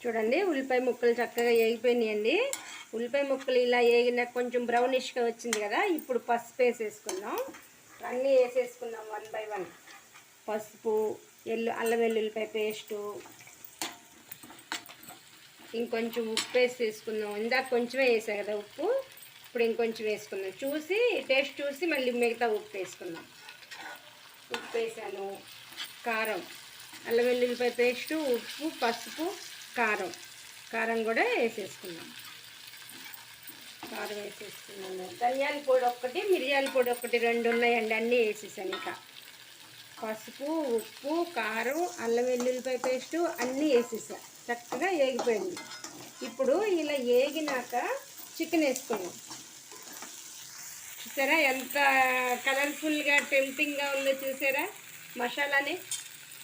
చూడండి ఉల్లిపాయ ముక్కలు చక్కగా వేగిపోయినాయండి. ఉల్లిపాయ ముక్కలు ఇలా వేగినాక కొంచెం బ్రౌనిష్గా వచ్చింది కదా. ఇప్పుడు పసుపు వేసేసుకుందాం. అన్నీ వేసేసుకుందాం 1 by 1. పసుపు, అల్లం వెల్లుల్లిపాయ పేస్టు, ఇంకొంచెం ఉప్పు వేసేసుకుందాం. ఇందాక కొంచెమే వేసా కదా ఉప్పు, ఇప్పుడు ఇంకొంచెం వేసుకుందాం. చూసి టేస్ట్ చూసి మళ్ళీ మిగతా ఉప్పు వేసుకుందాం. ఉప్పు వేసాను. కారం, అల్లం వెల్లుల్లిపాయ పేస్టు, ఉప్పు, పసుపు, కారం కూడా వేసేసుకున్నాం. కారం వేసేసుకున్నాము. ధనియాల పొడి ఒకటి, మిరియాల పొడి ఒకటి, 2 ఉన్నాయండి. అన్నీ వేసేసాను. ఇంకా పసుపు, ఉప్పు, కారం, అల్లం వెల్లుల్లిపాయ పేస్టు అన్నీ వేసేసా. చక్కగా వేగిపోయింది. ఇప్పుడు ఇలా వేగినాక చికెన్ వేసుకున్నాం. చూసారా ఎంత కలర్ఫుల్గా టెంప్టింగ్గా ఉందో చూసారా మసాలాని.